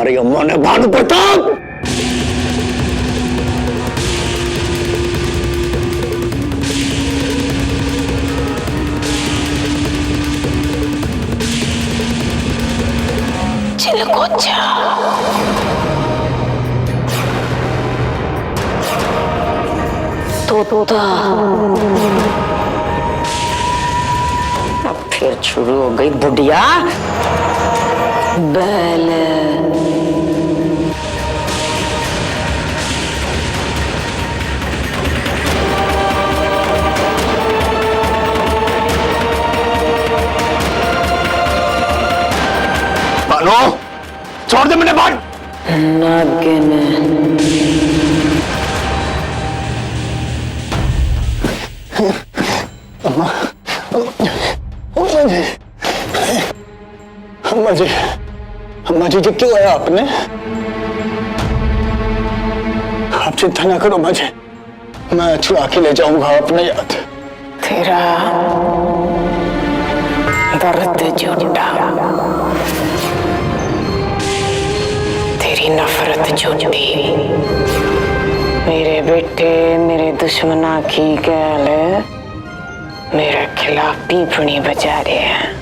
तुम्हारी अम्मा ने भानु प्रताप। चिलकोचा तोता अब फिर शुरू हो गई बुढ़िया बैल। भानु छोड़ दे मैंने बात। नागिन अम्मा अम्मा जी अम्मा जी क्यों आया आपने? आप चिंता ना करो अम्मा जी, मैं छुड़ा के ले जाऊंगा अपने याद। तेरा दर्द झूठा, तेरी नफरत झूठी। मेरे बेटे मेरे दुश्मना की गैल मेरे खिलाफ पीपणी बजा रहे हैं।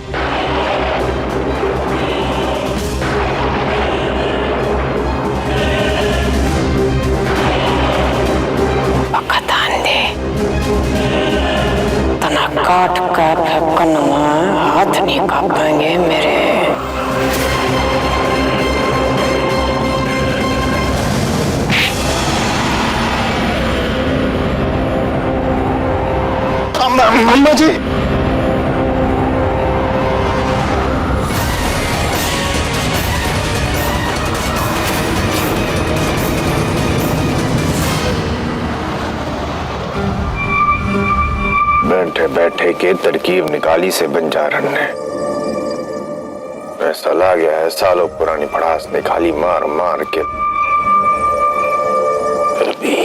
तना काट कर कनवा हाथ नहीं कापेंगे मेरे। अम्मा जी बैठे बैठे के तरकीब निकाली से बंजारन ने ऐसा ला गया है, सालों पुरानी भड़ास निकाली मार मार के। फिर भी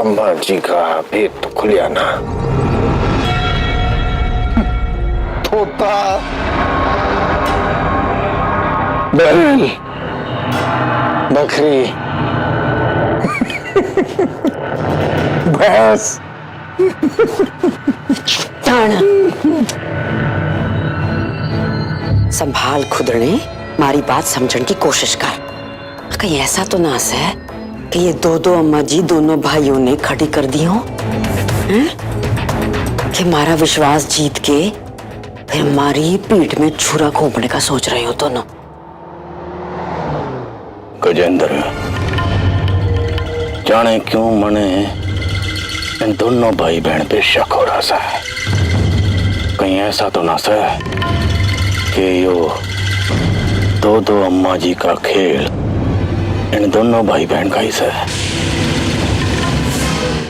अम्मा जी का पेट तो खुलिया ना। तोता बैल बकरी भैंस संभाल खुदने, मारी बात समझने की कोशिश कर। कहीं ऐसा तो ना है कि ये दो अम्मा जी दोनों भाइयों ने खड़ी कर दी हो कि हमारा विश्वास जीत के फिर हमारी पीठ में छुरा घोंपने का सोच रहे हो दोनों। गजेंद्र जाने क्यों मने इन दोनों भाई बहन पे शक हो रहा है। कहीं ऐसा तो ना सा कि यो दो अम्मा जी का खेल इन दोनों भाई बहन का ही है।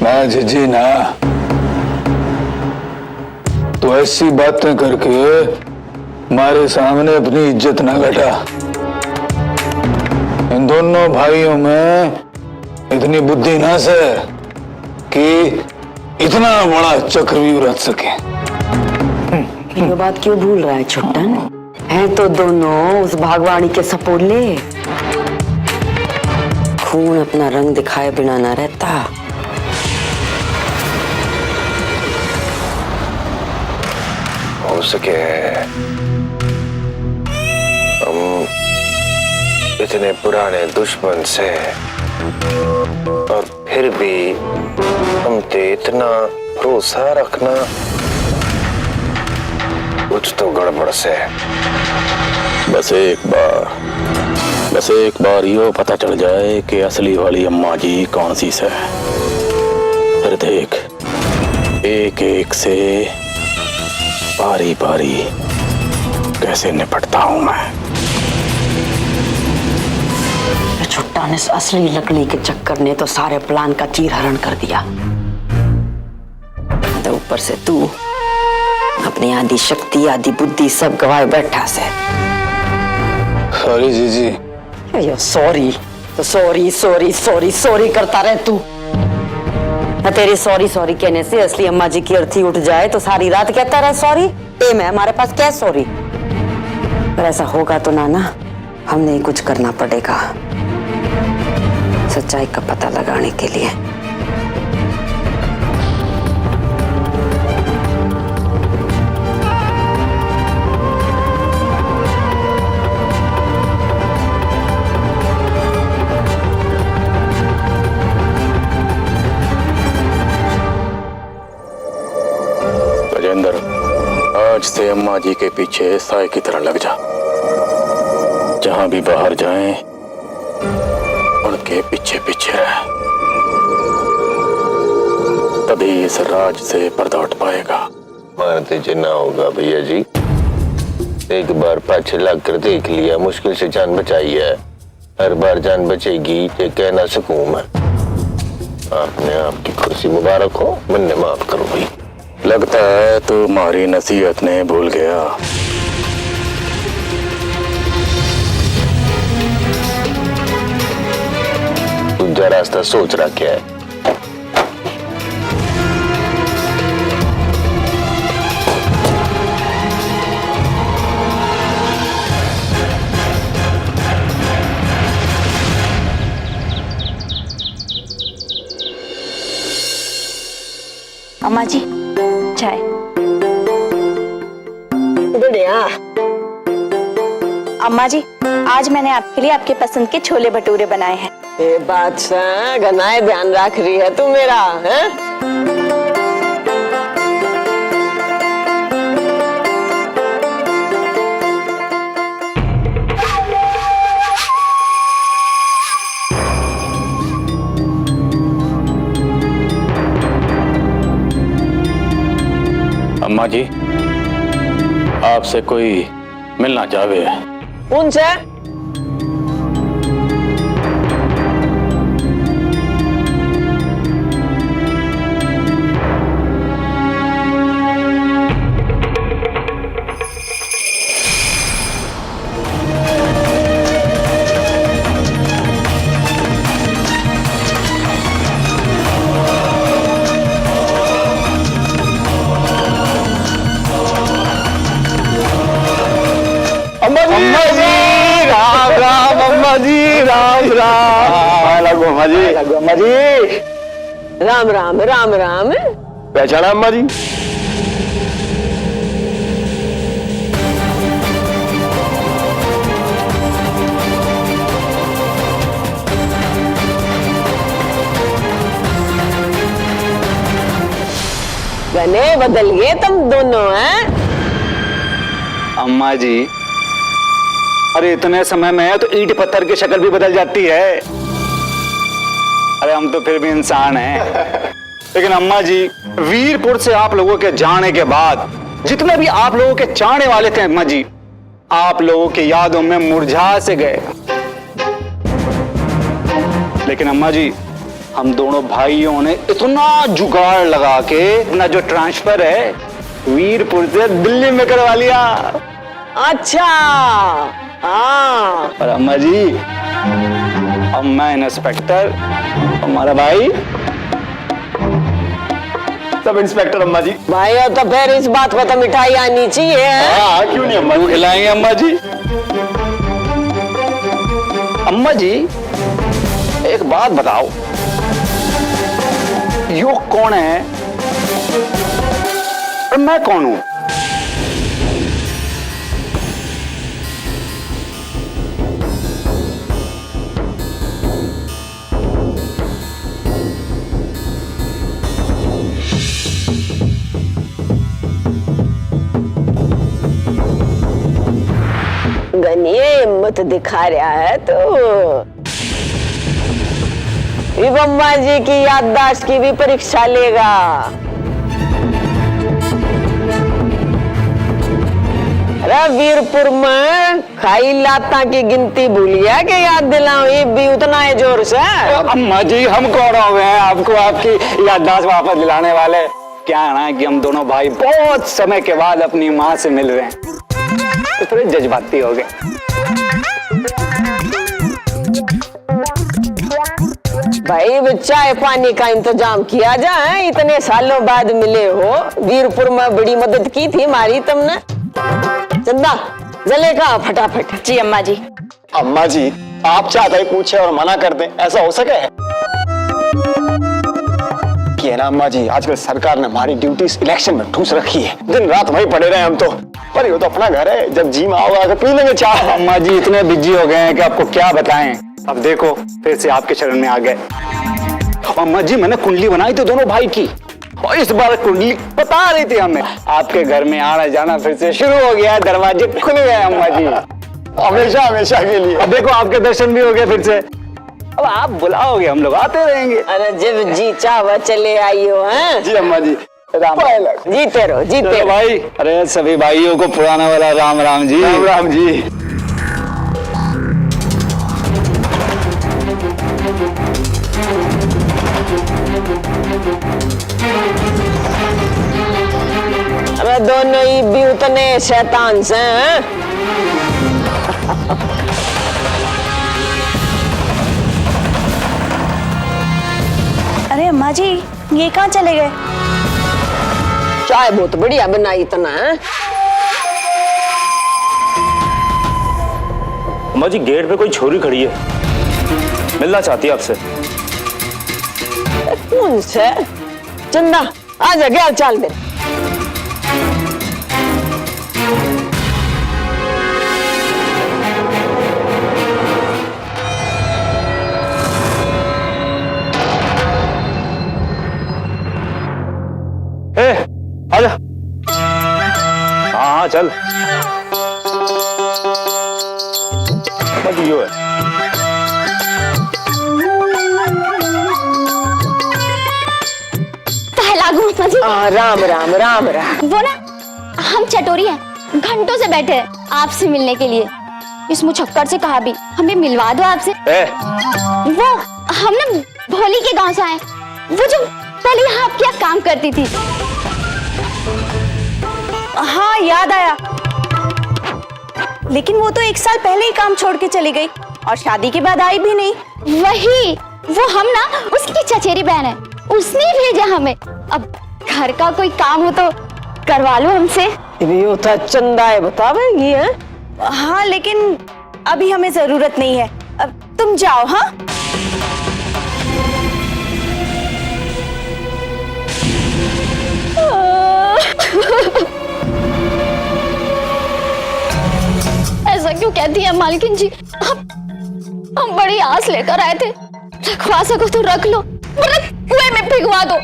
मैं जीजी ना तो ऐसी बातें करके हमारे सामने अपनी इज्जत ना घटा। इन दोनों भाइयों में इतनी बुद्धि ना से कि इतना बड़ा चक्रव्यूह रच सके। ये बात क्यों भूल रहा है छुट्टन? है तो दोनों उस भागवानी के सपोले। खून अपना रंग दिखाए बिना ना रहता। हो सके हम इतने पुराने दुश्मन से और फिर भी हम पे इतना भरोसा रखना, कुछ तो गड़बड़ से। बस एक बार यो पता चल जाए कि असली वाली अम्मा जी कौन सी से, फिर देख एक एक से बारी बारी कैसे निपटता हूं मैं। छुट्टा ने असली लकड़ी के चक्कर ने तो सारे प्लान का चीरहरण कर दिया। तो ऊपर से तू अपनी आदि शक्ति आदि बुद्धि सब गवाए बैठा से। सॉरी जीजी। सॉरी तो सॉरी सॉरी सॉरी सॉरी करता रहे तू। तेरी सॉरी सॉरी कहने से असली अम्मा जी की अर्थी उठ जाए तो सारी रात कहता रहे सॉरी। टेम है हमारे पास क्या सॉरी। पर ऐसा होगा तो ना हमने ही कुछ करना पड़ेगा सच्चाई का पता लगाने के लिए। गजेंद्र, आज से अम्मा जी के पीछे साए की तरह लग जा। जहां भी बाहर जाएं, उनके पीछे पीछे रह। तभी इस राज से पर्दा उठ पाएगा। मारते जिन्ना होगा भैया जी। एक बार पाछे लग कर देख लिया, मुश्किल से जान बचाई है। हर बार जान बचेगी ये कहना सकूं मैं। आपने आपकी कुर्सी मुबारक हो, मन्ने माफ करो भाई। लगता है तू हमारी नसीहत ने भूल गया। दूसरा रास्ता सोच रखा है। अम्मा जी चाय। बढ़िया। अम्मा जी आज मैंने आपके लिए आपके पसंद के छोले भटूरे बनाए हैं। ये बात से गनाए ध्यान रख रही है तू मेरा, है? अम्मा जी, आपसे कोई मिलना चाहे। उनसे अम्मा जी राम राम। अम्मा जी राम राम। लगो अम्मा जी, लगो अम्मा जी। राम राम राम राम। पहचाना अम्मा जी? गने बदल गए तुम दोनों, हैं? अम्मा जी अरे इतने समय में तो ईंट पत्थर की शक्ल भी बदल जाती है। अरे हम तो फिर भी इंसान हैं। लेकिन अम्मा जी वीरपुर से आप लोगों के जाने के बाद जितने भी आप लोगों के चाहने वाले थे अम्मा जी, आप लोगों की यादों में मुरझा से गए। लेकिन अम्मा जी हम दोनों भाइयों ने इतना जुगाड़ लगा के अपना जो ट्रांसफर है वीरपुर से दिल्ली में करवा लिया। अच्छा हाँ। और अम्मा जी अब मैं इंस्पेक्टर, हमारा भाई सब इंस्पेक्टर अम्मा जी। भाई और तो फिर इस बात को तो मिठाई आनी चाहिए, हैं? हाँ क्यों नहीं अम्मा जी? खिलाएंगे अम्मा जी। अम्मा जी एक बात बताओ, यो कौन है और मैं कौन हूं? गनिए हिम्मत दिखा रहा है तो अम्मा जी की याददाश्त की भी परीक्षा लेगा। अरे वीरपुर में खाई लाता की गिनती भूल गया कि याद दिलाऊं, ये भी उतना है जोर से। अम्मा जी हम कौन हो गए हैं आपको आपकी याददाश्त वापस दिलाने वाले? क्या है ना कि हम दोनों भाई बहुत समय के बाद अपनी माँ से मिल रहे हैं, तो थोड़े जज्बाती हो गए। भाई चाय पानी का इंतजाम किया जाए, इतने सालों बाद मिले हो। वीरपुर में बड़ी मदद की थी हमारी तुमने। चंदा जले का फटाफट। जी अम्मा जी। अम्मा जी आप चाहते ही पूछे और मना कर दें, ऐसा हो सके? कि है ना अम्मा जी, आजकल सरकार ने हमारी ड्यूटी इलेक्शन में ठूस रखी है, दिन रात वहीं पड़े रहे हम तो। पर ये तो अपना घर है, जब जी में आओगे आकर पी लेंगे चाय। अम्मा जी इतने बिजी हो गए हैं कि आपको क्या बताएं। अब देखो फिर से आपके शरण में आ गए। अम्मा जी मैंने कुंडली बनाई थी दोनों भाई की, और इस बार कुंडली बता रही थी हमें। आपके घर में आना जाना फिर से शुरू हो गया है, दरवाजे खुल गए अम्मा जी, हमेशा हमेशा के लिए। अब देखो आपके दर्शन भी हो गए फिर से। अब आप बुलाओगे हम लोग आते रहेंगे। अरे जब जी चाह चले आइयो हैं। जी अम्मा जी, जीते रहो जीते चलो रहो। भाई, अरे सभी भाइयों को पुराना वाला राम राम जी। राम राम जी। अरे दोनों ही भी उतने शैतान से हैं। अरे अम्मा जी ये कहाँ चले गए? चाय बहुत बढ़िया बनाई इतना है। अम्मा जी गेट पे कोई छोरी खड़ी है, मिलना चाहती है आपसे। कौन से? चंदा आ जा, गया चाल दे। ए, आजा। हाँ चल। बस यो है। लागू अम्मा जी। राम राम राम राम। वो ना हम चटोरी हैं, घंटों से बैठे हैं आपसे मिलने के लिए। इस मुछक्कर से कहा भी हमें मिलवा दो आपसे। वो हम ना भोली के गांव से आए, वो जो पहले यहाँ आपके यहाँ काम करती थी। हाँ याद आया, लेकिन वो तो 1 साल पहले ही काम छोड़ के चली गई और शादी के बाद आई भी नहीं। वही वो हम ना उसकी चचेरी बहन है, उसने भेजा हमें। अब घर का कोई काम हो तो करवा लो हमसे। ये होता चंदा है, बतावेगी है? हाँ लेकिन अभी हमें जरूरत नहीं है, अब तुम जाओ। हाँ ऐसा क्यों कहती है मालकिन जी? हम बड़ी आस लेकर आए थे, रखवा सको तो रख लो वरना कुएं में भिगवा दो।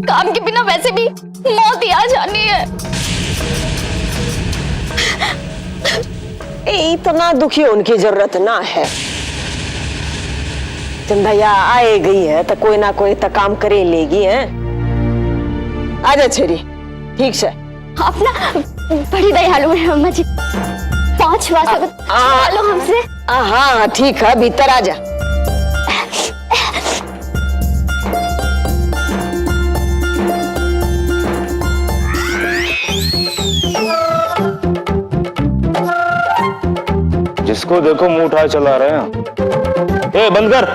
काम के बिना वैसे भी मौत ही आ जानी है। इतना दुखी होने की जरूरत ना है। चंदा यहाँ आए गई है तो कोई ना कोई तो काम करे लेगी है। आजा छेरी, ठीक से। आप ना बड़ी दयालु है अम्मा जी, 5 बार लो हमसे। हाँ ठीक है, भीतर आजा। जिसको देखो मुंह उठाए चला रहे हैं। ए बंद कर।